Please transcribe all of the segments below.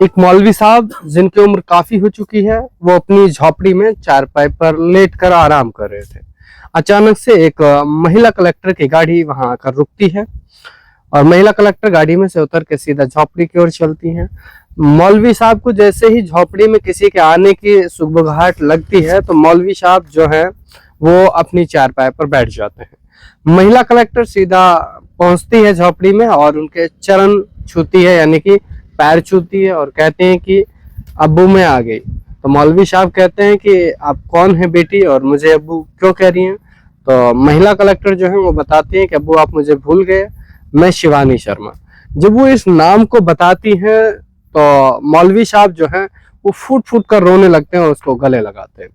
एक मौलवी साहब जिनकी उम्र काफी हो चुकी है, वो अपनी झोपड़ी में चारपाई पर लेटकर आराम कर रहे थे। अचानक से एक महिला कलेक्टर की गाड़ी वहां आकर रुकती है और महिला कलेक्टर गाड़ी में से उतर के सीधा झोपड़ी की ओर चलती हैं। मौलवी साहब को जैसे ही झोपड़ी में किसी के आने की सुगबुगाहट लगती है तो मौलवी साहब जो है वो अपनी चारपाई पर बैठ जाते हैं। महिला कलेक्टर सीधा पहुंचती है झोपड़ी में और उनके चरण छूती है, यानी कि पैर छूती है और कहते हैं कि अब्बू मैं आ गई। तो मौलवी साहब कहते हैं कि आप कौन है बेटी और मुझे अब्बू क्यों कह रही हैं। तो महिला कलेक्टर जो है वो बताती हैं कि अब्बू आप मुझे भूल गए, मैं शिवानी शर्मा। जब वो इस नाम को बताती हैं तो मौलवी साहब जो है वो फूट फूट कर रोने लगते हैं और उसको गले लगाते हैं।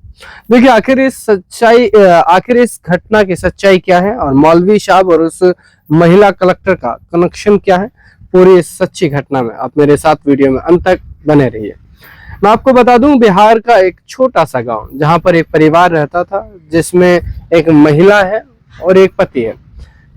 देखिए आखिर इस घटना की सच्चाई क्या है और मौलवी साहब और उस महिला कलेक्टर का कनेक्शन क्या है, पूरी इस सच्ची घटना में आप मेरे साथ वीडियो में अंत तक बने रहिए। मैं आपको बता दूं, बिहार का एक छोटा सा गांव जहां पर एक परिवार रहता था जिसमें एक महिला है और एक पति है।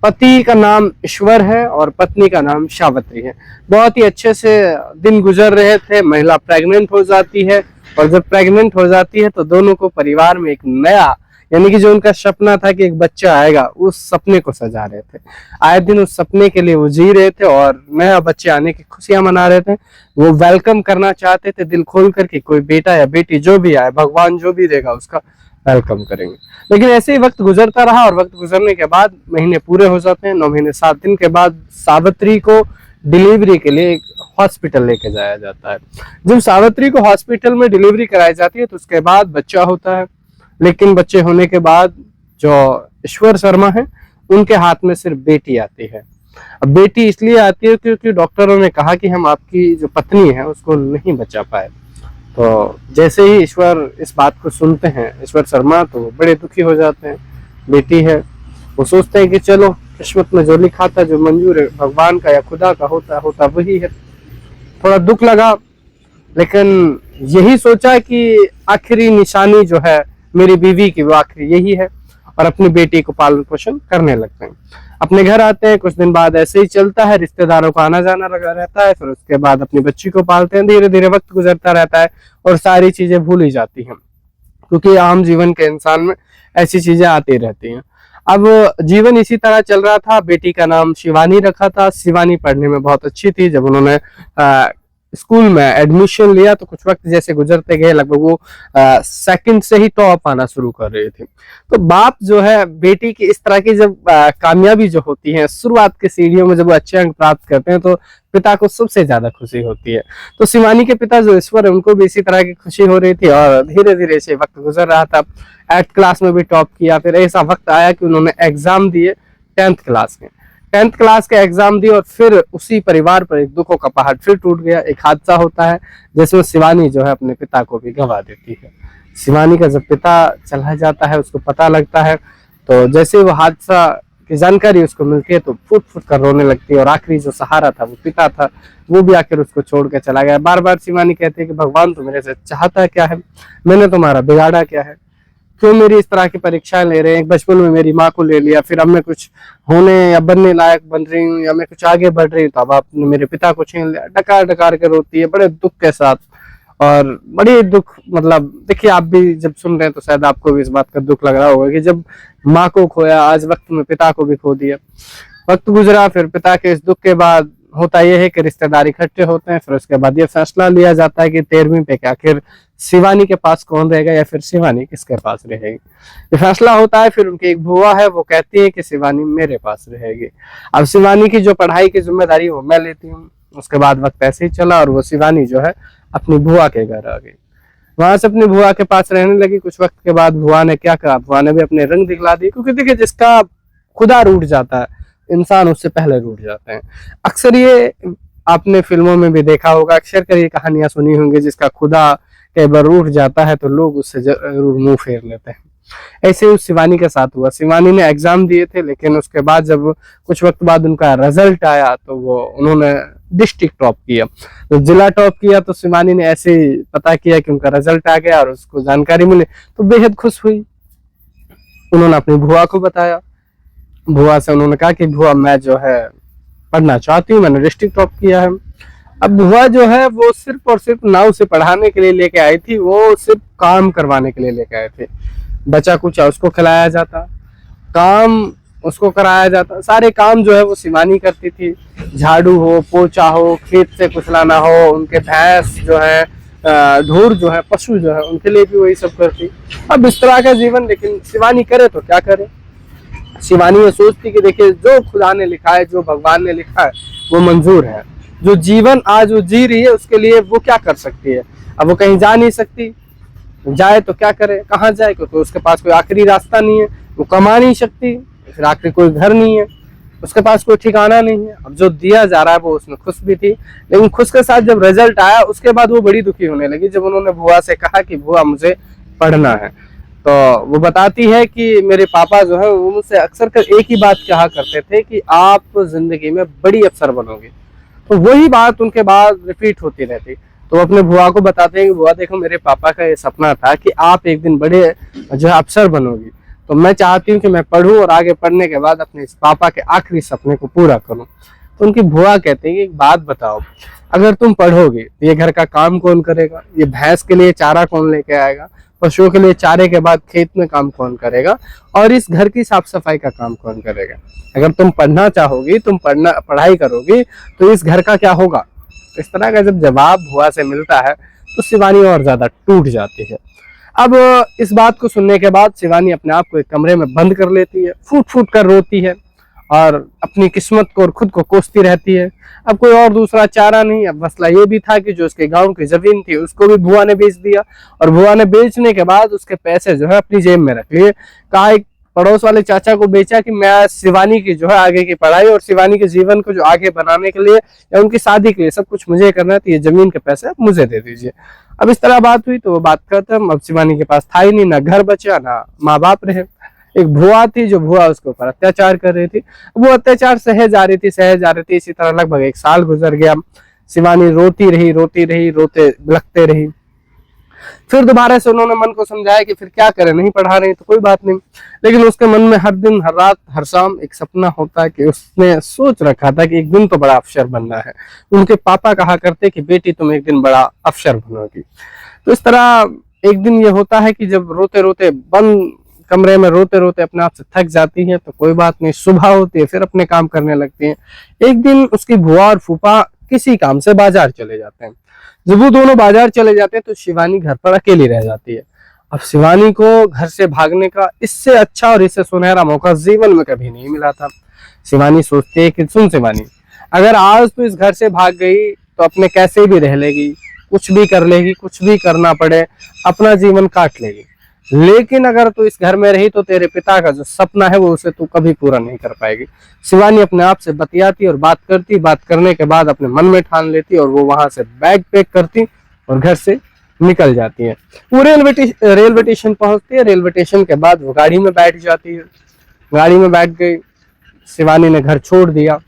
पति का नाम ईश्वर है और पत्नी का नाम सावित्री है। बहुत ही अच्छे से दिन गुजर रहे थे। महिला प्रेग्नेंट हो जाती है और जब प्रेग्नेंट हो जाती है तो दोनों को परिवार में एक नया, यानी कि जो उनका सपना था कि एक बच्चा आएगा, उस सपने को सजा रहे थे। आए दिन उस सपने के लिए वो जी रहे थे और नया बच्चे आने की खुशियां मना रहे थे। वो वेलकम करना चाहते थे दिल खोल कर कि कोई बेटा या बेटी जो भी आए, भगवान जो भी देगा उसका वेलकम करेंगे। लेकिन ऐसे ही वक्त गुजरता रहा और वक्त गुजरने के बाद महीने पूरे हो जाते हैं। 9 महीने 7 दिन के बाद सावित्री को डिलीवरी के लिए एक हॉस्पिटल लेके जाया जाता है। जब सावित्री को हॉस्पिटल में डिलीवरी कराई जाती है तो उसके बाद बच्चा होता है। लेकिन बच्चे होने के बाद जो ईश्वर शर्मा है उनके हाथ में सिर्फ बेटी आती है। अब बेटी इसलिए आती है क्योंकि डॉक्टरों ने कहा कि हम आपकी जो पत्नी है उसको नहीं बचा पाए। तो जैसे ही ईश्वर इस बात को सुनते हैं, ईश्वर शर्मा, तो बड़े दुखी हो जाते हैं। बेटी है, वो सोचते हैं कि चलो किस्मत में जो लिखा था, जो मंजूर है भगवान का या खुदा का होता वही है। थोड़ा दुख लगा, लेकिन यही सोचा कि आखिरी निशानी जो है मेरी बीवी की वो आखिरी यही है और अपनी बेटी को पालन पोषण करने लगते हैं। अपने घर आते हैं। कुछ दिन बाद ऐसे ही चलता है, रिश्तेदारों का आना जाना लगा रहता है। फिर उसके बाद अपनी बच्ची को पालते हैं। धीरे धीरे वक्त गुजरता रहता है और सारी चीजें भूल ही जाती हैं, क्योंकि आम जीवन के इंसान में ऐसी चीजें आती रहती हैं। अब जीवन इसी तरह चल रहा था। बेटी का नाम शिवानी रखा था। शिवानी पढ़ने में बहुत अच्छी थी। जब उन्होंने स्कूल में एडमिशन लिया तो कुछ वक्त जैसे गुजरते गए, लगभग वो सेकंड से ही टॉप आना शुरू कर रही थी। तो बाप जो है बेटी की इस तरह की जब कामयाबी जो होती है शुरुआत के सीढ़ियों में, जब वो अच्छे अंक प्राप्त करते हैं तो पिता को सबसे ज्यादा खुशी होती है। तो शिवानी के पिता जो ईश्वर है उनको भी इसी तरह की खुशी हो रही थी और धीरे धीरे से वक्त गुजर रहा था। 8th क्लास में भी टॉप किया। फिर ऐसा वक्त आया कि उन्होंने एग्जाम दिए 10th क्लास के। 10th क्लास के एग्जाम दिए और फिर उसी परिवार पर एक दुखों का पहाड़ फिर टूट गया। एक हादसा होता है जिसमें शिवानी जो है अपने पिता को भी गंवा देती है। शिवानी का जब पिता चला जाता है, उसको पता लगता है, तो जैसे वो हादसा की जानकारी उसको मिलती है तो फुट फुट कर रोने लगती है। और आखिरी जो सहारा था वो पिता था, वो भी आखिर उसको छोड़ के चला गया। बार बार शिवानी कहती है कि भगवान तो मेरे से चाहता क्या है, मैंने तुम्हारा बिगाड़ा क्या है, क्यों मेरी इस तरह की परीक्षाएं ले रहे हैं। बचपन में मेरी माँ को ले लिया, फिर अब मैं कुछ होने या बनने लायक बन रही हूँ या मैं कुछ आगे बढ़ रही हूँ तो अब आपने मेरे पिता को छीन लिया। डकार डकार के रोती है बड़े दुख के साथ। और बड़ी दुख, मतलब देखिए आप भी जब सुन रहे हैं तो शायद आपको भी इस बात का दुख लग रहा होगा कि जब माँ को खोया, आज वक्त में पिता को भी खो दिया। वक्त गुजरा, फिर पिता के इस दुख के बाद होता यह है कि रिश्तेदार इकट्ठे होते हैं। फिर उसके बाद ये फैसला लिया जाता है कि 13वीं पे कि आखिर शिवानी के पास कौन रहेगा या फिर शिवानी किसके पास रहेगी। ये फैसला होता है। फिर उनकी एक बुआ है, वो कहती है कि शिवानी मेरे पास रहेगी। अब शिवानी की जो पढ़ाई की जिम्मेदारी वो मैं लेती हूँ। उसके बाद वक्त ऐसे ही चला और वो शिवानी जो है अपनी बुआ के घर आ गई। वहां से अपनी बुआ के पास रहने लगी। कुछ वक्त के बाद बुआ ने क्या कहा, बुआ ने भी अपने रंग दिखला दिए, क्योंकि देखिए जिसका खुदा रूठ जाता है इंसान उससे पहले रूठ जाते हैं। अक्सर ये आपने फिल्मों में भी देखा होगा, अक्सर कर ये कहानियां सुनी होंगी, जिसका खुदा कई बार रूठ जाता है तो लोग उससे जरूर मुंह फेर लेते हैं। ऐसे ही शिवानी के साथ हुआ। शिवानी ने एग्जाम दिए थे, लेकिन उसके बाद जब कुछ वक्त बाद उनका रिजल्ट आया तो उन्होंने डिस्ट्रिक्ट टॉप किया। तो जिला टॉप किया तो शिवानी ने ऐसे ही पता किया कि उनका रिजल्ट आ गया और उसको जानकारी मिली तो बेहद खुश हुई। उन्होंने अपनी बुआ को बताया। बुआ से उन्होंने कहा कि बुआ मैं जो है पढ़ना चाहती हूँ, मैंने डिस्ट्रिक्ट टॉप किया है। अब बुआ जो है वो सिर्फ और सिर्फ ना उसे पढ़ाने के लिए लेके आई थी, वो सिर्फ काम करवाने के लिए लेके आए थे। बचा कुचा उसको खिलाया जाता, काम उसको कराया जाता, सारे काम जो है वो शिवानी करती थी। झाड़ू हो, पोछा हो, खेत से कुछ लाना हो, उनके भैंस जो है, ढोर जो है, पशु जो है, उनके लिए भी वही सब करती। अब इस तरह का जीवन, लेकिन शिवानी करे तो क्या करे। शिवानी ये सोचती कि देखिए जो खुदा ने लिखा है, जो भगवान ने लिखा है वो मंजूर है। जो जीवन आज वो जी रही है उसके लिए वो क्या कर सकती है। अब वो कहीं जा नहीं सकती, जाए तो क्या करे, कहाँ जाए, क्योंकि उसके पास कोई आखिरी रास्ता नहीं है। वो कमा नहीं सकती, फिर आखिरी कोई घर नहीं है, उसके पास कोई ठिकाना नहीं है। अब जो दिया जा रहा है वो उसमें खुश भी थी, लेकिन खुश के साथ जब रिजल्ट आया उसके बाद वो बड़ी दुखी होने लगी। जब उन्होंने बुआ से कहा कि बुआ मुझे पढ़ना है, तो वो बताती है कि मेरे पापा जो है वो मुझसे अक्सर कर एक ही बात कहा करते थे कि आप जिंदगी में बड़ी अफसर बनोगे। तो वही बात उनके बाद रिपीट होती रहती। तो अपने बुआ को बताते हैं कि बुआ देखो मेरे पापा का ये सपना था कि आप एक दिन बड़े जो है अफसर बनोगी, तो मैं चाहती हूँ कि मैं पढूं और आगे पढ़ने के बाद अपने इस पापा के आखिरी सपने को पूरा करूं। तो उनकी बुआ कहते हैं कि एक बात बताओ, अगर तुम पढ़ोगे तो ये घर का काम कौन करेगा, ये भैंस के लिए चारा कौन लेके आएगा, पशुओं के लिए चारे के बाद खेत में काम कौन करेगा, और इस घर की साफ सफाई का काम कौन करेगा। अगर तुम पढ़ना चाहोगी, तुम पढ़ाई करोगी तो इस घर का क्या होगा। इस तरह का जब जवाब बुआ से मिलता है तो शिवानी और ज्यादा टूट जाती है। अब इस बात को सुनने के बाद शिवानी अपने आप को एक कमरे में बंद कर लेती है, फूट फूट कर रोती है और अपनी किस्मत को और खुद को कोसती रहती है। अब कोई और दूसरा चारा नहीं। अब मसला ये भी था कि जो उसके गांव की जमीन थी उसको भी बुआ ने बेच दिया, और बुआ ने बेचने के बाद उसके पैसे जो है अपनी जेब में रख लिए। कहा एक पड़ोस वाले चाचा को बेचा कि मैं शिवानी की जो है आगे की पढ़ाई और शिवानी के जीवन को जो आगे बनाने के लिए या उनकी शादी के लिए सब कुछ मुझे करना है, तो ये जमीन के पैसे आप मुझे दे दीजिए। अब इस तरह बात हुई तो वो बात खत्म। अब शिवानी के पास था ही नहीं, ना घर बचा ना माँ बाप रहे। एक भुआ थी जो भुआ उसके ऊपर अत्याचार कर रही थी। वो अत्याचार सहे जा रही थी। इसी तरह लगभग 1 साल गुजर गया। शिवानी रोती रही, रोते बिलखते रही। फिर दोबारा से उन्होंने मन को समझाया कि फिर क्या करें, नहीं पढ़ा रहे तो कोई बात नहीं। लेकिन उसके मन में हर दिन, हर रात, हर शाम एक सपना होता है कि उसने सोच रखा था कि एक दिन तो बड़ा अफसर बनना है। उनके पापा कहा करते कि बेटी तुम एक दिन बड़ा अफसर बनोगी। तो इस तरह एक दिन ये होता है कि जब रोते रोते बंद कमरे में रोते अपने आप से थक जाती है तो कोई बात नहीं, सुबह होती है फिर अपने काम करने लगती है। एक दिन उसकी बुआ और फूफा किसी काम से बाजार चले जाते हैं। जब वो दोनों बाजार चले जाते हैं तो शिवानी घर पर अकेली रह जाती है। अब शिवानी को घर से भागने का इससे अच्छा और इससे सुनहरा मौका जीवन में कभी नहीं मिला था। शिवानी सोचती है कि सुन शिवानी, अगर आज तू इस घर से भाग गई तो अपने कैसे भी रह लेगी, कुछ भी कर लेगी, कुछ भी करना पड़े अपना जीवन काट लेगी। लेकिन अगर तू इस घर में रही तो तेरे पिता का जो सपना है वो उसे तू कभी पूरा नहीं कर पाएगी। शिवानी अपने आप से बतियाती और बात करती, बात करने के बाद अपने मन में ठान लेती और वो वहां से बैग पैक करती और घर से निकल जाती है। वो रेलवे स्टेशन पहुंचती है। रेलवे स्टेशन के बाद वो गाड़ी में बैठ जाती है। गाड़ी में बैठ गई, शिवानी ने घर छोड़ दिया।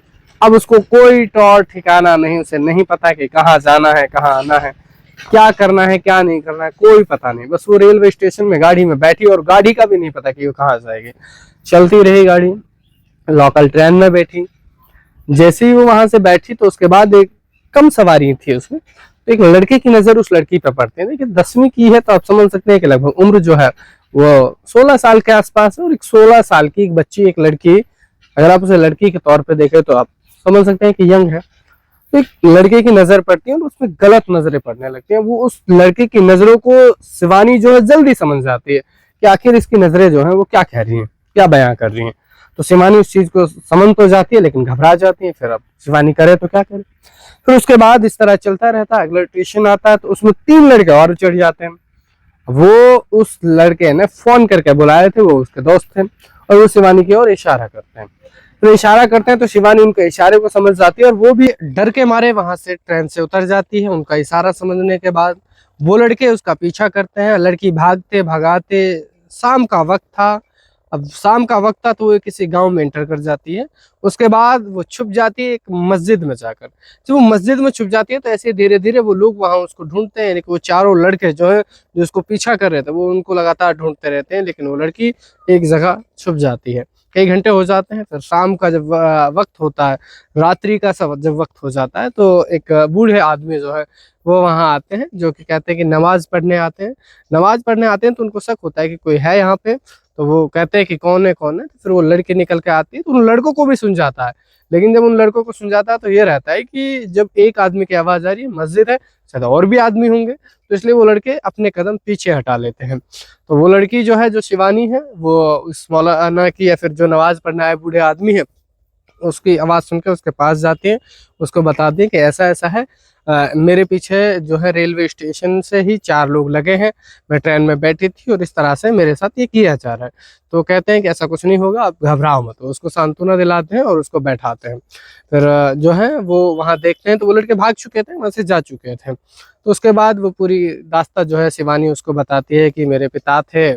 अब उसको कोई टौर ठिकाना नहीं, उसे नहीं पता कि कहाँ जाना है, कहाँ आना है, क्या करना है, क्या नहीं करना है, कोई पता नहीं। बस वो रेलवे स्टेशन में गाड़ी में बैठी और गाड़ी का भी नहीं पता कि वो कहाँ जाएगी। चलती रही गाड़ी, लोकल ट्रेन में बैठी। जैसे ही वो वहां से बैठी तो उसके बाद एक कम सवारी थी उसमें, तो एक लड़के की नजर उस लड़की पर पड़ती है। देखिए 10वीं की है तो आप समझ सकते हैं कि लगभग उम्र जो है वो 16 साल के आसपास है। और एक 16 साल की एक बच्ची, एक लड़की, अगर आप उसे लड़की के तौर पे देखें तो आप समझ सकते हैं कि यंग है। तो एक लड़के की नजर पड़ती है और उसमें गलत नजरें पड़ने लगती हैं। वो उस लड़के की नजरों को शिवानी जो है जल्दी समझ जाती है कि आखिर इसकी नजरें जो है वो क्या कह रही हैं, क्या बयां कर रही हैं। तो शिवानी उस चीज को समझ तो जाती है लेकिन घबरा जाती है। फिर अब शिवानी करे तो क्या करे। फिर उसके बाद इस तरह चलता रहता है। अगला स्टेशन आता है तो उसमें 3 लड़के और चढ़ जाते हैं। वो उस लड़के ने फोन करके बुलाए थे, वो उसके दोस्त थे, और वो शिवानी की ओर इशारा करते हैं। तो इशारा करते हैं तो शिवानी उनके इशारे को समझ जाती है और वो भी डर के मारे वहां से ट्रेन से उतर जाती है। उनका इशारा समझने के बाद वो लड़के उसका पीछा करते हैं। लड़की भागते भगाते, शाम का वक्त था। अब शाम का वक्त था तो वो किसी गांव में एंटर कर जाती है। उसके बाद वो छुप जाती है एक मस्जिद में जाकर। जब वो मस्जिद में छुप जाती है तो ऐसे धीरे धीरे वो लोग वहां उसको ढूंढते हैं। लेकिन वो चारों लड़के जो है जो उसको पीछा कर रहे थे वो उनको लगातार ढूंढते रहते हैं, लेकिन वो लड़की एक जगह छुप जाती है। कई घंटे हो जाते हैं। फिर शाम का जब वक्त होता है, रात्रि का सब जब वक्त हो जाता है, तो एक बूढ़े आदमी जो है वो वहाँ आते हैं, जो कि कहते हैं कि नमाज पढ़ने आते हैं। नमाज पढ़ने आते हैं तो उनको शक होता है कि कोई है यहाँ पे, तो वो कहते हैं कि कौन है कौन है। तो फिर वो लड़की निकल के आती है, तो उन लड़कों को भी सुन जाता है। लेकिन जब उन लड़कों को सुन जाता है तो ये रहता है कि जब एक आदमी की आवाज़ आ रही है, मस्जिद है, शायद और भी आदमी होंगे, तो इसलिए वो लड़के अपने कदम पीछे हटा लेते हैं। तो वो लड़की जो है, जो शिवानी है, वो उस मौलाना की या फिर जो नमाज पढ़ने आए बूढ़े आदमी है, उसकी आवाज़ सुन के उसके पास जाती हैं, उसको बताती हैं कि ऐसा ऐसा है, मेरे पीछे जो है रेलवे स्टेशन से ही 4 लोग लगे हैं, मैं ट्रेन में बैठी थी और इस तरह से मेरे साथ ये किया जा रहा है। तो कहते हैं कि ऐसा कुछ नहीं होगा, आप घबराओ मत। तो उसको सांत्वना दिलाते हैं और उसको बैठाते हैं। फिर जो है वो वहाँ देखते हैं तो वो लड़के भाग चुके थे, वहाँ से जा चुके थे। तो उसके बाद वो पूरी दास्तां जो है शिवानी उसको बताती है कि मेरे पिता थे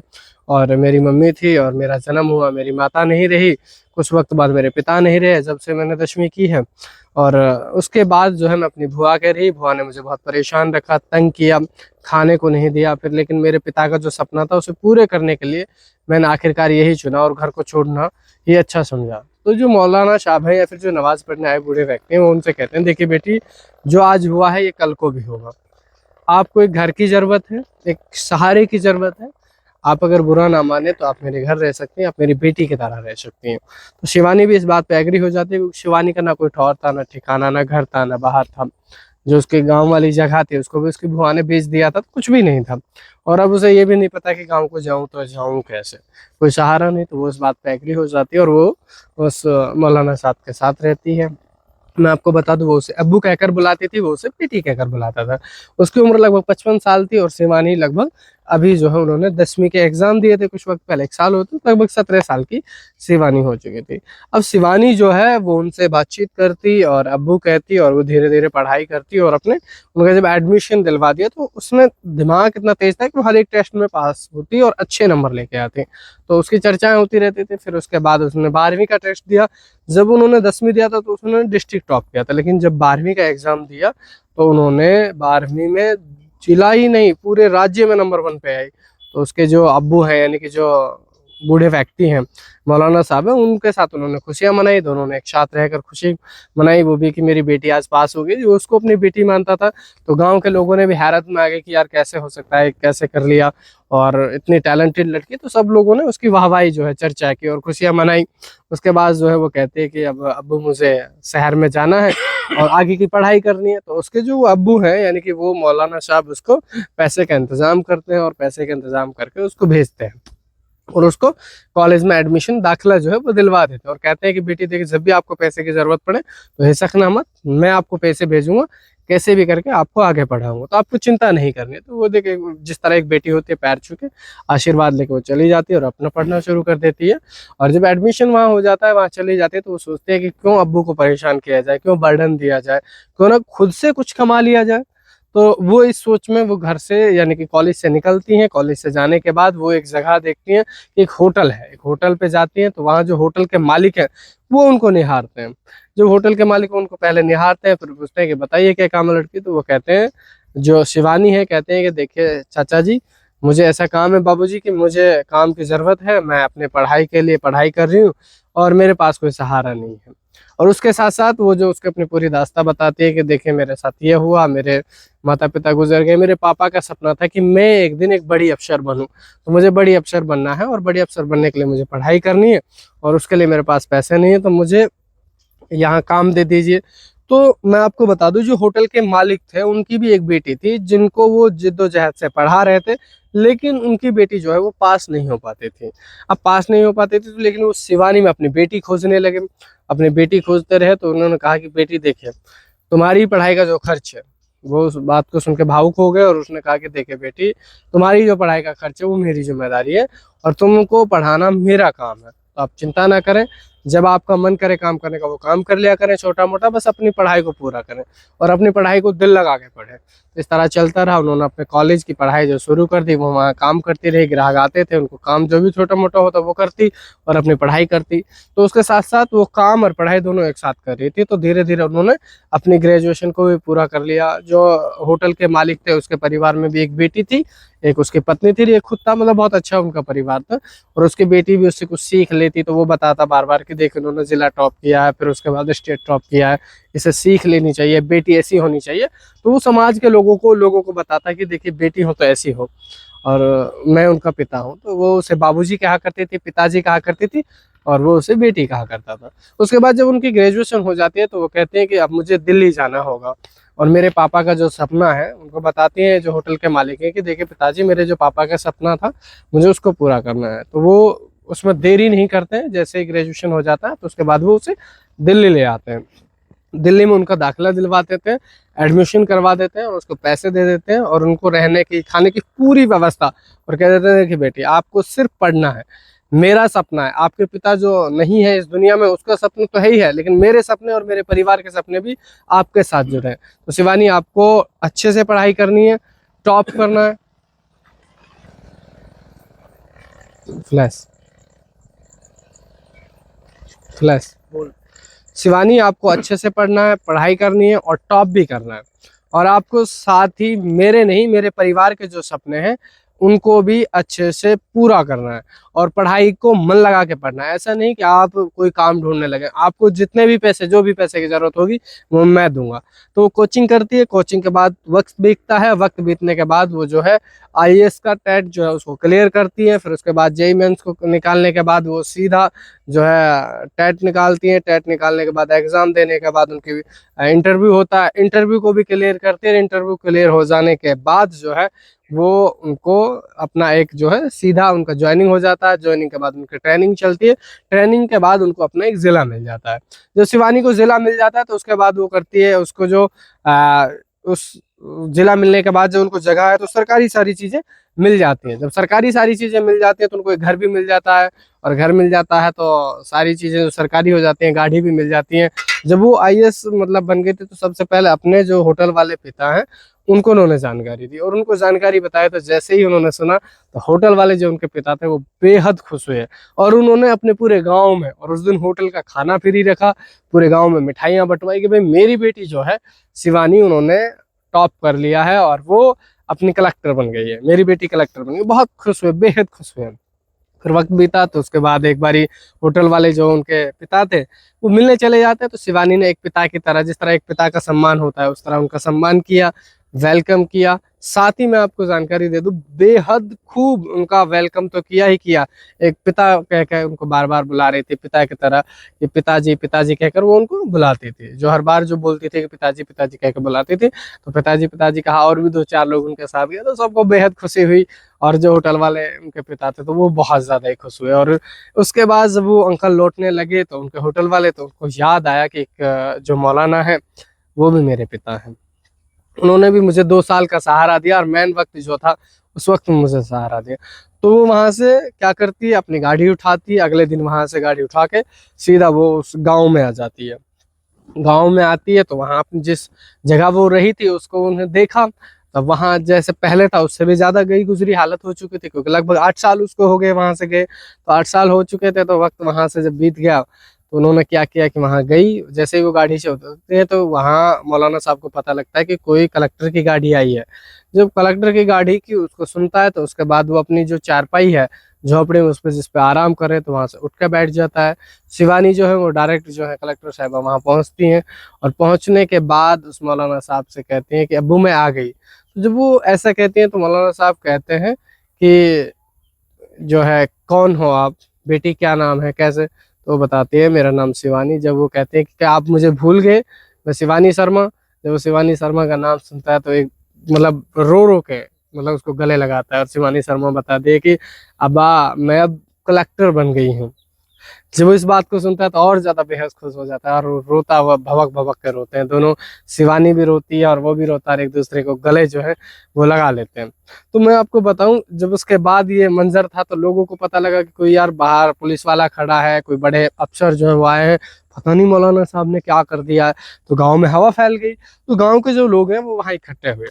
और मेरी मम्मी थी और मेरा जन्म हुआ, मेरी माता नहीं रही, कुछ वक्त बाद मेरे पिता नहीं रहे जब से मैंने 10वीं की है। और उसके बाद जो है मैं अपनी बुआ के रही, बुआ ने मुझे बहुत परेशान रखा, तंग किया, खाने को नहीं दिया। फिर लेकिन मेरे पिता का जो सपना था उसे पूरे करने के लिए मैंने आखिरकार यही चुना और घर को छोड़ना ये अच्छा समझा। तो जो मौलाना साहब है या फिर जो नमाज पढ़ने आए बूढ़े व्यक्ति हैं, वो उनसे कहते हैं, देखिए बेटी, जो आज हुआ है ये कल को भी होगा। आपको एक घर की ज़रूरत है, एक सहारे की ज़रूरत है। आप अगर बुरा ना माने तो आप मेरे घर रह सकती हैं, आप मेरी बेटी की तरह रह सकती हैं। तो शिवानी भी इस बात पे एग्री हो जाती है, क्योंकि शिवानी का ना कोई ठौर था, ना ठिकाना, ना घर था, ना बाहर था। जो उसके गांव वाली जगह थी उसको भी उसकी बुआ ने बेच दिया था, तो कुछ भी नहीं था। और अब उसे ये भी नहीं पता कि गांव को जाऊं तो जाऊं कैसे, कोई सहारा नहीं। तो वो इस बात पे एग्री हो जाती है और वो उस मौलाना साहब के साथ रहती है। मैं आपको बता दूं, वो उसे अब्बू कहकर बुलाती थी, वो उसे पीटी कहकर बुलाता था। उसकी उम्र लगभग 55 साल थी और शिवानी लगभग, अभी जो है उन्होंने 10वीं के एग्जाम दिए थे कुछ वक्त पहले, 1 साल होते, लगभग 17 साल की शिवानी हो चुकी थी। अब शिवानी जो है वो उनसे बातचीत करती और अब्बू कहती, और वो धीरे धीरे पढ़ाई करती और अपने उनका जब एडमिशन दिलवा दिया तो उसमें दिमाग इतना तेज था कि वो हर एक टेस्ट में पास होती और अच्छे नंबर लेके आती। तो उसकी चर्चाएं होती रहती थी। फिर उसके बाद उसने 12वीं का टेस्ट दिया। जब उन्होंने 10वीं दिया था तो उसने डिस्ट्रिक्ट टॉप किया था, लेकिन जब 12वीं का एग्जाम दिया तो उन्होंने 12वीं में जिला ही नहीं पूरे राज्य में नंबर 1 पे आई। तो उसके जो अब्बू हैं, यानी कि जो बूढ़े व्यक्ति हैं, मौलाना साहब हैं, उनके साथ उन्होंने खुशियां मनाई। दोनों ने एक साथ रहकर खुशी मनाई, वो भी कि मेरी बेटी आज पास हो गई। जो उसको अपनी बेटी मानता था, तो गांव के लोगों ने भी हैरत में आ गए कि यार कैसे हो सकता है, कैसे कर लिया, और इतनी टैलेंटेड लड़की। तो सब लोगों ने उसकी वाहवाही जो है चर्चा की और खुशियां मनाई। उसके बाद जो है वो कहते हैं कि अब अब्बू मुझे शहर में जाना है और आगे की पढ़ाई करनी है। तो उसके जो अब्बू हैं, यानी कि वो मौलाना साहब, उसको पैसे का इंतजाम करते हैं और पैसे का इंतजाम करके उसको भेजते हैं और उसको कॉलेज में एडमिशन, दाखिला जो है वो दिलवा देते हैं। और कहते हैं कि बेटी देखिए, जब भी आपको पैसे की जरूरत पड़े तो हिचकना मत, मैं आपको पैसे भेजूंगा, कैसे भी करके आपको आगे पढ़ाऊंगा, तो आपको चिंता नहीं करनी है। तो वो देखिए, जिस तरह एक बेटी होती है, पैर छू के आशीर्वाद लेके वो चली जाती है और अपना पढ़ना शुरू कर देती है। और जब एडमिशन वहाँ हो जाता है, वहाँ चली जाती है, तो वो सोचते हैं कि क्यों अब्बू को परेशान किया जाए, क्यों बर्डन दिया जाए, क्यों ना खुद से कुछ कमा लिया जाए। तो वो इस सोच में वो घर से, यानी कि कॉलेज से निकलती हैं। कॉलेज से जाने के बाद वो एक जगह देखती हैं, एक होटल है, एक होटल पे जाती हैं। तो वहाँ जो होटल के मालिक हैं वो उनको निहारते हैं। जो होटल के मालिक उनको पहले निहारते हैं, फिर पूछते हैं कि बताइए क्या काम है लड़की। तो वो कहते हैं, जो शिवानी है, कहते हैं कि देखिए चाचा जी, मुझे ऐसा काम है बाबूजी कि मुझे काम की ज़रूरत है, मैं अपने पढ़ाई के लिए पढ़ाई कर रही हूँ और मेरे पास कोई सहारा नहीं है। और उसके साथ साथ वो जो उसके अपनी पूरी दास्तां बताती है कि देखिए मेरे साथ ये हुआ, मेरे माता पिता गुजर गए, मेरे पापा का सपना था कि मैं एक दिन एक बड़ी अफसर बनूं, तो मुझे बड़ी अफसर बनना है और बड़ी अफसर बनने के लिए मुझे पढ़ाई करनी है और उसके लिए मेरे पास पैसे नहीं है, तो मुझे यहाँ काम दे दीजिए। तो मैं आपको बता दूं, जो होटल के मालिक थे उनकी भी एक बेटी थी जिनको वो जिद्दोजहद से पढ़ा रहे थे, लेकिन उनकी बेटी जो है वो पास नहीं हो पाती थी। अब पास नहीं हो पाती थी तो लेकिन वो शिवानी में अपनी बेटी खोजने लगे। अपनी बेटी खोजते रहे तो उन्होंने कहा कि बेटी देखिए, तुम्हारी पढ़ाई का जो खर्च है, वो उस बात को सुन के भावुक हो गए और उसने कहा कि देखिए बेटी, तुम्हारी जो पढ़ाई का खर्च है वो मेरी जिम्मेदारी है और तुमको पढ़ाना मेरा काम है, तो आप चिंता ना करें। जब आपका मन करे काम करने का वो काम कर लिया करें छोटा मोटा, बस अपनी पढ़ाई को पूरा करें और अपनी पढ़ाई को दिल लगा के पढ़ें। इस तरह चलता रहा। उन्होंने अपने कॉलेज की पढ़ाई जो शुरू कर दी, वो वहाँ काम करती रही, ग्राहक आते थे, उनको काम जो भी छोटा मोटा होता वो करती और अपनी पढ़ाई करती। तो उसके साथ साथ वो काम और पढ़ाई दोनों एक साथ कर रही थी। तो धीरे धीरे उन्होंने अपनी ग्रेजुएशन को भी पूरा कर लिया। जो होटल के मालिक थे उसके परिवार में भी एक बेटी थी, एक उसकी पत्नी थी, एक खुद था, मतलब बहुत अच्छा उनका परिवार था। और उसकी बेटी भी उससे कुछ सीख लेती, तो वो बताता बार बार कि देख उन्होंने जिला टॉप किया है, फिर उसके बाद स्टेट टॉप किया है, इसे सीख लेनी चाहिए, बेटी ऐसी होनी चाहिए। तो वो समाज के लोगों को बताता कि देखिए बेटी हो तो ऐसी हो, और मैं उनका पिता हूँ। तो वो उसे बाबूजी कहा करती थी, पिताजी कहा करती थी, और वो उसे बेटी कहा करता था। उसके बाद जब उनकी ग्रेजुएशन हो जाती है तो वो कहते हैं कि अब मुझे दिल्ली जाना होगा, और मेरे पापा का जो सपना है, उनको बताती हैं जो होटल के मालिक हैं कि देखिए पिताजी, मेरे जो पापा का सपना था मुझे उसको पूरा करना है। तो वो उसमें देरी नहीं करते हैं, जैसे ही ग्रेजुएशन हो जाता है तो उसके बाद वो उसे दिल्ली ले आते हैं। दिल्ली में उनका दाखिला दिलवा देते हैं, एडमिशन करवा देते हैं और उसको पैसे दे देते हैं और उनको रहने की, खाने की पूरी व्यवस्था, और कह देते हैं कि बेटी आपको सिर्फ पढ़ना है, मेरा सपना है। आपके पिता जो नहीं है इस दुनिया में, उसका सपना तो है ही है, लेकिन मेरे सपने और मेरे परिवार के सपने भी आपके साथ जुड़े हैं। तो शिवानी, आपको अच्छे से पढ़ाई करनी है, टॉप करना है। फ्लैश फ्लैश बोल। शिवानी, आपको अच्छे से पढ़ना है, पढ़ाई करनी है और टॉप भी करना है। और आपको साथ ही मेरे नहीं, मेरे परिवार के जो सपने हैं उनको भी अच्छे से पूरा करना है, और पढ़ाई को मन लगा के पढ़ना है। ऐसा नहीं कि आप कोई काम ढूंढने लगे, आपको जितने भी पैसे, जो भी पैसे की जरूरत होगी वो मैं दूंगा। तो वो कोचिंग करती है, कोचिंग के बाद वक्त बीतता है, वक्त बीतने के बाद वो जो है आईएएस का टेट जो है उसको क्लियर करती है। फिर उसके बाद जेईई मेंस को निकालने के बाद वो सीधा जो है टेट निकालती है। टेट निकालने के बाद एग्जाम देने के बाद उनकी इंटरव्यू होता है, इंटरव्यू को भी क्लियर करते हैं। इंटरव्यू क्लियर हो जाने के बाद जो है वो उनको अपना एक जो है सीधा उनका ज्वाइनिंग हो जाता है। ज्वाइनिंग के बाद उनकी ट्रेनिंग चलती है, ट्रेनिंग के बाद उनको अपना एक जिला मिल जाता है। जब शिवानी को जिला मिल जाता है तो उसके बाद वो करती है उसको जो उस जिला मिलने के बाद जो उनको जगह है तो सरकारी सारी चीजें मिल जाती हैं। जब सरकारी सारी चीजें मिल जाती हैं तो उनको एक घर भी मिल जाता है, और घर मिल जाता है तो सारी चीजें जो सरकारी हो जाती हैं, गाड़ी भी मिल जाती हैं। जब वो आईएएस मतलब बन गए थे तो सबसे पहले अपने जो होटल वाले पिता हैं उनको उन्होंने जानकारी दी, और उनको जानकारी बताया तो जैसे ही उन्होंने सुना तो होटल वाले जो उनके पिता थे वो बेहद खुश हुए, और उन्होंने अपने पूरे गांव में, और उस दिन होटल का खाना फ्री रखा, पूरे गांव में मिठाइयां बंटवाई कि भाई मेरी बेटी जो है शिवानी, उन्होंने टॉप कर लिया है और वो अपनी कलेक्टर बन गई है, मेरी बेटी कलेक्टर बन गई। बहुत खुश हुए, बेहद खुश हुए। फिर वक्त बीता तो उसके बाद एक बारी होटल वाले जो उनके पिता थे वो मिलने चले जाते हैं। तो शिवानी ने एक पिता की तरह, जिस तरह एक पिता का सम्मान होता है उस तरह उनका सम्मान किया, वेलकम किया। साथ ही मैं आपको जानकारी दे दूं, बेहद खूब उनका वेलकम तो किया ही किया। एक पिता कह कर उनको बार बार बुला रही थी पिता की तरह, कि पिताजी पिताजी कहकर वो उनको बुलाती थी। जो हर बार जो बोलती थी कि पिताजी पिताजी कहकर बुलाती थी, तो पिताजी पिताजी कहा, और भी दो चार लोग उनके साथ गए तो सबको बेहद खुशी हुई। और जो होटल वाले उनके पिता थे तो वो बहुत ज्यादा ही खुश हुए। और उसके बाद जब वो अंकल लौटने लगे तो उनके होटल वाले, तो उनको याद आया कि एक जो मौलाना है वो भी मेरे पिता हैं, उन्होंने भी मुझे 2 साल का सहारा दिया, और मेन वक्त जो था उस वक्त में मुझे सहारा दिया। तो वो वहां से क्या करती है, अपनी गाड़ी उठाती है, अगले दिन वहां से गाड़ी उठा के सीधा वो उस गाँव में आ जाती है। गाँव में आती है तो वहां जिस जगह वो रही थी उसको उन्हें देखा, तब वहां जैसे पहले था उससे भी ज्यादा गई गुजरी हालत हो चुकी थी, क्योंकि लगभग 8 साल उसको हो गए वहां से गए। तो 8 साल हो चुके थे, तो वक्त वहां से जब बीत गया तो उन्होंने क्या किया कि वहां गई। जैसे ही वो गाड़ी से उतरते हैं तो वहां मौलाना साहब को पता लगता है कि कोई कलेक्टर की गाड़ी आई है। जब कलेक्टर की गाड़ी की उसको सुनता है तो उसके बाद वो अपनी जो चारपाई है झोपड़ी में, उस पर जिस पे आराम करे, तो वहां से उठ कर बैठ जाता है। शिवानी जो है वो डायरेक्ट जो है कलेक्टर साहबा वहां पहुंचती हैं, और पहुंचने के बाद उस मौलाना साहब से कहती हैं कि अब्बू मैं आ गई। तो जब वो ऐसा कहती हैं तो मौलाना साहब कहते हैं कि जो है कौन हो आप, बेटी क्या नाम है, कैसे? तो वो बताती है मेरा नाम शिवानी। जब वो कहते हैं कि क्या आप मुझे भूल गए, मैं शिवानी शर्मा। जब वो शिवानी शर्मा का नाम सुनता है तो एक मतलब रो रो के मतलब उसको गले लगाता है, और शिवानी शर्मा बता दे कि अब्बा मैं अब कलेक्टर बन गई हूँ। जब वो इस बात को सुनता है तो और ज्यादा बेहद खुश हो जाता है और वो रोता हुआ भवक भवक कर रोते हैं दोनों। शिवानी भी रोती है और वो भी रोता है और एक दूसरे को गले जो है वो लगा लेते हैं। तो मैं आपको बताऊं, जब उसके बाद ये मंजर था तो लोगों को पता लगा कि कोई यार बाहर पुलिस वाला खड़ा है, कोई बड़े अफसर जो है वो आए हैं, पता नहीं मौलाना साहब ने क्या कर दिया है। तो गाँव में हवा फैल गई, तो गाँव के जो लोग हैं वो वहाँ इकट्ठे हुए।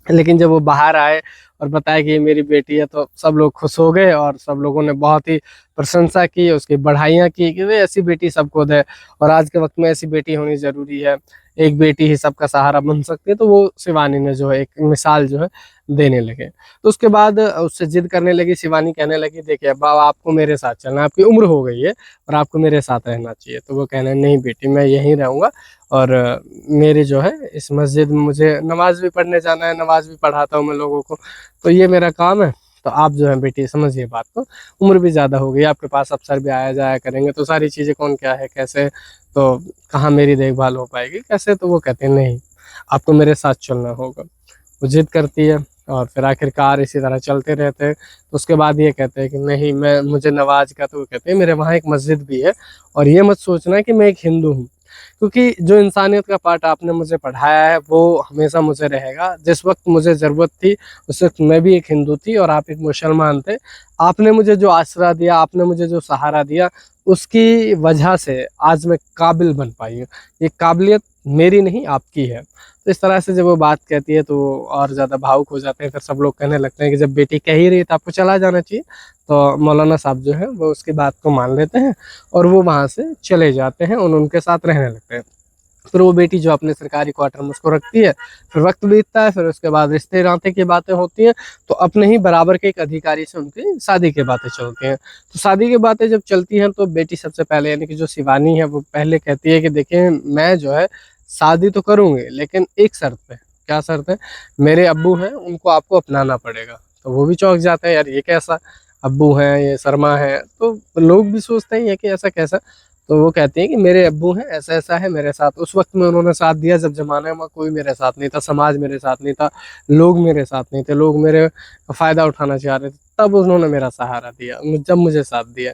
लेकिन जब वो बाहर आए और बताया कि ये मेरी बेटी है, तो सब लोग खुश हो गए और सब लोगों ने बहुत ही प्रशंसा की, उसकी बढ़ाइयाँ की कि वे ऐसी बेटी सबको दे और आज के वक्त में ऐसी बेटी होनी जरूरी है, एक बेटी ही सबका सहारा बन सकती है। तो वो शिवानी ने जो है एक मिसाल जो है देने लगे। तो उसके बाद उससे जिद करने लगी शिवानी, कहने लगी देखिए बाबा आपको मेरे साथ चलना है, आपकी उम्र हो गई है और आपको मेरे साथ रहना चाहिए। तो वो कहने नहीं बेटी मैं यहीं रहूँगा और मेरे जो है इस मस्जिद में मुझे नमाज भी पढ़ने जाना है, नमाज भी पढ़ाता हूँ मैं लोगों को, तो ये मेरा काम है। तो आप जो है बेटी समझिए बात को, उम्र भी ज़्यादा हो गई, आपके पास अफसर भी आया जाया करेंगे तो सारी चीज़ें कौन क्या है कैसे, तो कहाँ मेरी देखभाल हो पाएगी कैसे। तो वो कहते हैं नहीं आपको मेरे साथ चलना होगा। वो जिद करती है और फिर आखिरकार इसी तरह चलते रहते हैं। तो उसके बाद ये कहते हैं कि नहीं मैं मुझे नवाज का, तो वो कहते हैं मेरे वहाँ एक मस्जिद भी है और ये मत सोचना कि मैं एक हिंदू हूँ, क्योंकि जो इंसानियत का पाठ आपने मुझे पढ़ाया है वो हमेशा मुझे रहेगा। जिस वक्त मुझे ज़रूरत थी उस वक्त मैं भी एक हिंदू थी और आप एक मुसलमान थे। आपने मुझे जो आसरा दिया, आपने मुझे जो सहारा दिया, उसकी वजह से आज मैं काबिल बन पाई हूँ। ये काबिलियत मेरी नहीं आपकी है। तो इस तरह से जब वो बात कहती है तो वो और ज़्यादा भावुक हो जाते हैं। फिर सब लोग कहने लगते हैं कि जब बेटी कह ही रही है तो आपको चला जाना चाहिए। तो मौलाना साहब जो है वो उसकी बात को मान लेते हैं और वो वहाँ से चले जाते हैं और उनके साथ रहने लगते हैं। फिर वो बेटी जो अपने सरकारी क्वार्टर में उसको रखती है, फिर वक्त बीतता है, फिर उसके बाद रिश्ते नाते की बातें होती हैं। तो अपने ही बराबर के एक अधिकारी से उनकी शादी की बातें चलती हैं। तो शादी की बातें जब चलती हैं तो बेटी सबसे पहले यानी कि जो शिवानी है वो पहले कहती है कि देखिए मैं जो है शादी तो करूँगी लेकिन एक शर्त पे। क्या शर्त है? मेरे अब्बू हैं उनको आपको अपनाना पड़ेगा। तो वो भी चौंक जाते हैं, यार ये कैसा, अब्बू हैं ये शर्मा है, तो लोग भी सोचते हैं ये कि ऐसा कैसा। तो वो कहती हैं कि मेरे अब्बू हैं ऐसा ऐसा है मेरे साथ। उस वक्त में उन्होंने साथ दिया जब जमाने में कोई मेरे साथ नहीं था, समाज मेरे साथ नहीं था, लोग मेरे साथ नहीं थे, लोग मेरे फ़ायदा उठाना चाह रहे थे, तब उन्होंने मेरा सहारा दिया, जब मुझे साथ दिया।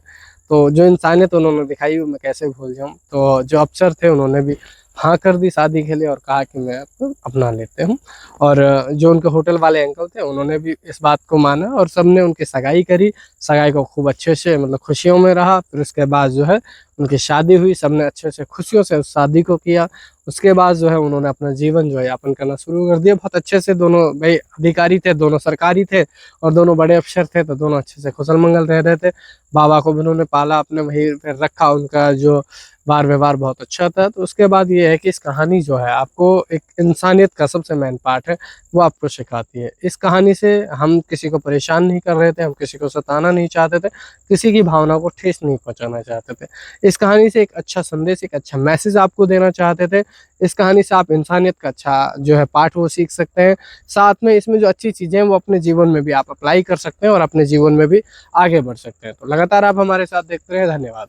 तो जो इंसानियत उन्होंने दिखाई वो मैं कैसे भूल जाऊँ। तो जो अफसर थे उन्होंने भी हाँ कर दी शादी के लिए और कहा कि मैं आपको अपना लेते हूँ। और जो उनके होटल वाले अंकल थे उन्होंने भी इस बात को माना और सबने उनकी सगाई करी। सगाई को खूब अच्छे से मतलब खुशियों में रहा। फिर उसके बाद जो है उनकी शादी हुई, सबने अच्छे से खुशियों से उस शादी को किया। उसके बाद जो है उन्होंने अपना जीवन जो है यापन करना शुरू कर दिया। बहुत अच्छे से दोनों भाई अधिकारी थे, दोनों सरकारी थे और दोनों बड़े अफसर थे, तो दोनों अच्छे से खुशल मंगल रह रहे थे। बाबा को भी उन्होंने पाला, अपने वहीं पे रखा, उनका जो बार व्यवहार बहुत अच्छा था। तो उसके बाद ये है कि इस कहानी जो है आपको एक इंसानियत का सबसे मेन पार्ट है वो आपको सिखाती है। इस कहानी से हम किसी को परेशान नहीं कर रहे थे, हम किसी को सताना नहीं चाहते थे, किसी की भावना को ठेस नहीं पहुंचाना चाहते थे। इस कहानी से एक अच्छा संदेश, एक अच्छा मैसेज आपको देना चाहते थे। इस कहानी से आप इंसानियत का अच्छा जो है पाठ वो सीख सकते हैं। साथ में इसमें जो अच्छी चीज़ें हैं वो अपने जीवन में भी आप अप्लाई कर सकते हैं और अपने जीवन में भी आगे बढ़ सकते हैं। तो लगातार आप हमारे साथ देखते रहें। धन्यवाद।